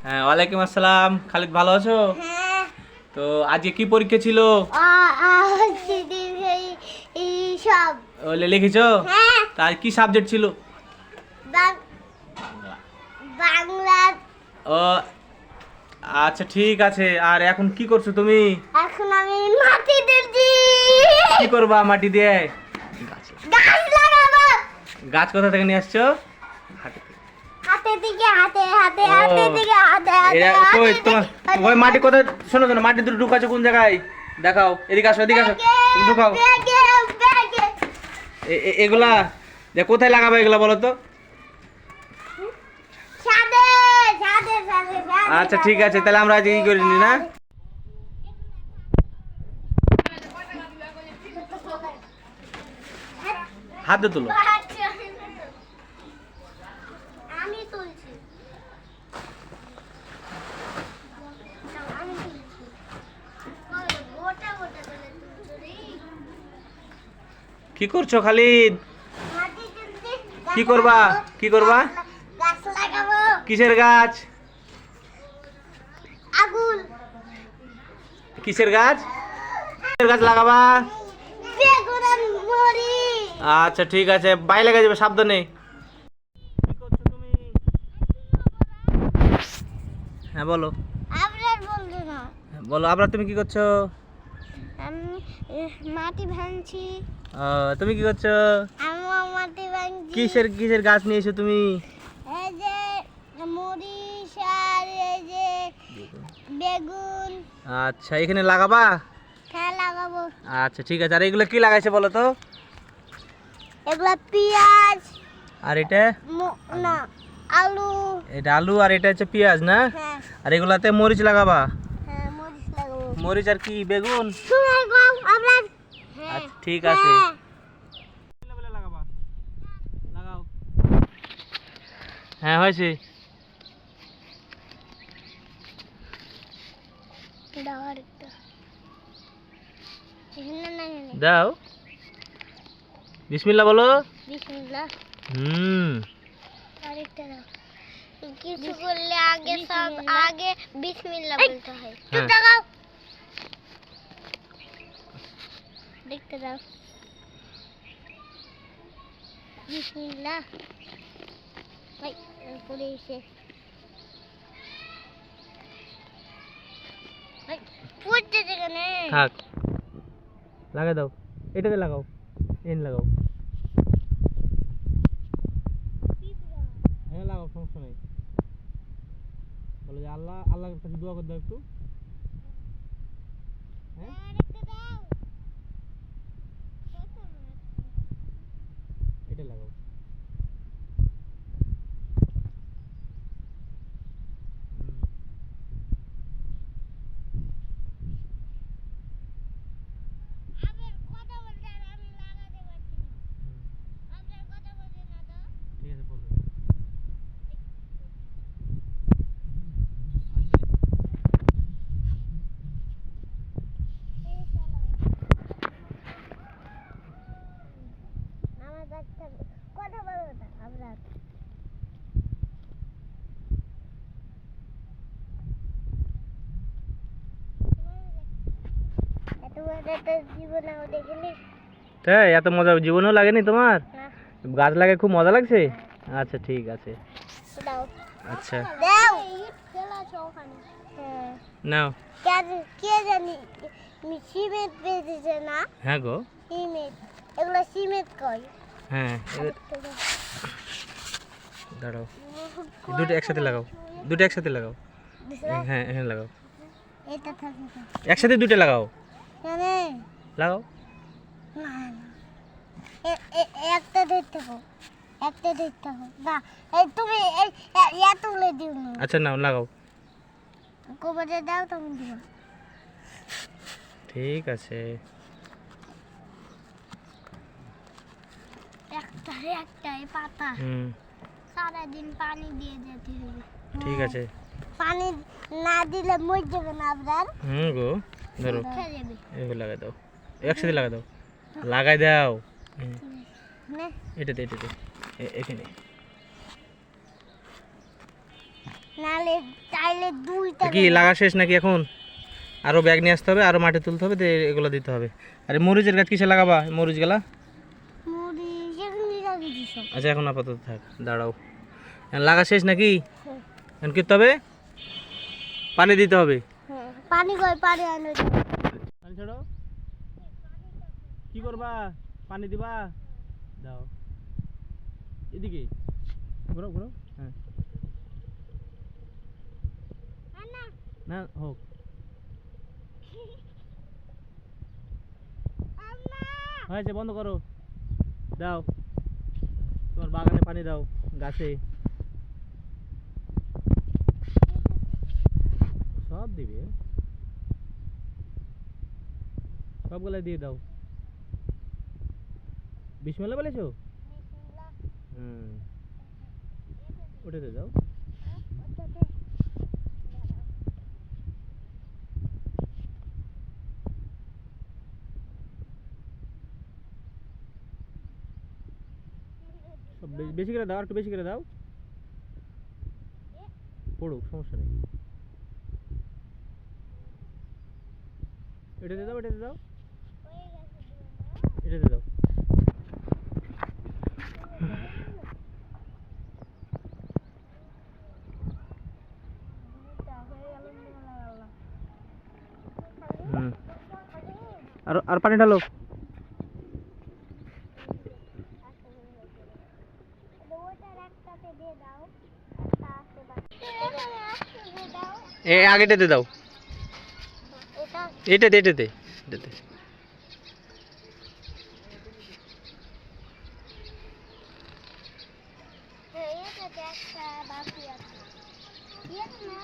হ্যাঁ, ওয়ালাইকুম আসসালাম। খালিদ, ভালো আছো? হ্যাঁ। তো আজকে কি পরীক্ষা ছিল? সব। লিখেছো? হ্যাঁ। তার কি সাবজেক্ট ছিল? বাংলা। ও আচ্ছা, ঠিক আছে। আর এখন কি করছো তুমি? এখন আমি মাটি দিচ্ছি। কি করবা মাটি দিয়ে? গাছ লাগাবো। গাছ কোথা থেকে নিয়ে আসছো? হাতে দিকে হাতে দিকে কই তোমার মাটি কোথায়? শোনো শোনো, মাটি দুটো ঢুকাছো কোন জায়গায়? দেখাও, এদিকে আসো, এদিকে আসো, ঢুকাও। এগুলা কোথায় লাগাবো এগুলা বলো তো? আচ্ছা, ঠিক আছে, তাহলে আমরা আজকে কি করে নি না? হাতে তুলো। আমি তুলছি। কি করছো খালিদ? কি করবা? কি করবা? গাছ লাগাবো। কিসের গাছ? আগুন। কিসের গাছ? কিসের গাছ লাগাবা? বেগুন আর মরিচ। আচ্ছা, ঠিক আছে, বাইরে লেগে যাবে, সাবধানে। কি করছো তুমি? হ্যাঁ বলো। আপনার বলতে না। বলো, আবার তুমি কি করছো? আমি মাটি ভাঙছি। তুমি কি করছো? আমিও মাটি ভাঙছি। কিসের কিসের গাছ নিয়ে এসো তুমি? এই যে মরিচ আর এই যে বেগুন। আচ্ছা, এখানে লাগাবা? হ্যাঁ, লাগাবো। আচ্ছা, ঠিক আছে। আর এগুলো কি লাগাইছে বলো তো? এগুলা পেঁয়াজ। আর এটা? না, আলু। এটা আলু, আর এটা হচ্ছে পেঁয়াজ না? হ্যাঁ। আর এগুলাতে মরিচ লাগাবা? হ্যাঁ, মরিচ লাগাবো। মরিচ আর কি, বেগুন? শুনুন গো, আপনার। হ্যাঁ। আচ্ছা, ঠিক আছে। হ্যাঁ। লাগাবা, লাগাও। হ্যাঁ, হয়েছে। দাও আরেকটা। এখানে না, এখানে। দাও। বিসমিল্লাহ বলো। বিসমিল্লাহ। আরেকটা দাও। কিছু করলে আগে বিসমিল্লাহ বলতে হয়। হ্যাঁ। দাও। দেখতে দাও। বিসমিল্লাহ। পরে এসে পড়তে যেখানে। থাক, লাগাই দাও। এটাতে লাগাও, এন লাগাও। হ্যাঁ, লাগাও, সমস্যা নেই। বলো যে আল্লাহর কাছে দোয়া করে দাও একটু। হ্যাঁ, এটা লাগাও। ঠিক আছে, বলো। কথা বলবো না আমরা। এত বড় একটা জীবন দেখলি। তাই এত মজা জীবনেও লাগেনি তোমার? না। গাছ লাগে খুব মজা লাগছে? আচ্ছা, ঠিক আছে। দাও। আচ্ছা, দাও। খেলা আছে ওখানে। হ্যাঁ। নাও। কে জানি সিমেন্ট পেয়েছে না? হ্যাঁ গো। সিমেন্ট। এগুলো সিমেন্ট কই? হ্যাঁ, দাঁড়াও, দুটো একসাথে লাগাও, দুটো একসাথে লাগাও। হ্যাঁ, হ্যাঁ, লাগাও। এটা থাকে। একসাথে দুটো লাগাও, জানে? লাগাও। না, না। একটা ধরতে থাকো। একটা ধরতে থাকো। না, এই তুমি এত তুলে দিও না। আচ্ছা, নাও, লাগাও। গোবরে দাও, তুমি দিও। ঠিক আছে। একটাই পাতা। সারাদিন পানি দিয়ে যেতে হবে। ঠিক আছে। পানি না দিলে মরে যাবে না আপনার। গো, ধরো, খেয়ে যাবে। এগুলো লাগাই দাও, একসাথে লাগাই দাও, লাগাই দাও। নে। এটাতে এখানে। নালে চাইলে দুইটা কি লাগা শেষ নাকি এখন? আরো ব্যাগ নিয়ে আসতে হবে, আরো মাটি তুলতে হবে, দিয়ে এগুলো দিতে হবে। আরে মরিচের গাছ কিসে লাগাবা? মরিচ গেলা? মুড়ি যেখানে লাগিয়ে দিছ। আচ্ছা এখন আপাতত থাক, দাঁড়াও। লাগা শেষ নাকি? এখন কি করতে হবে? পানি দিতে হবে। হ্যাঁ, পানি কই পানি আনো। পানি ছাড়ো। কি করবা? পানি দিবা? দাও। এদিকে ঘুরো ঘুরো। হ্যাঁ আনা না হোক। আম্মা হয়েছে, বন্ধ করো। দাও, তোমার বাগানে পানি দাও, গাছে সব দিবে, সবগুলো দিয়ে দাও। বিসমিল্লাহ বলেছো? বিসমিল্লাহ। হুম, ওটাতে দাও। ওটাতে সব বেশি করে দাও, আর একটু বেশি করে দাও। পড়ুক, সমস্যা নেই। এটাতে দাও, এটাতে দাও, হয়ে গেছে দিও না। এটাতে দাও। দুইটা হয়ে গেল নিয়ে লাগালাম। হুম, আর পানি ঢালো। ওটার একটাতে দিয়ে দাও। একটা আছে বাকি। এখানে আছে দিয়ে দাও। আগেটাতে দাও। এটা এটাতে এটাতে এটাতে। হ্যাঁ, এটাতে একটা বাকি আছে। দিয়ে না।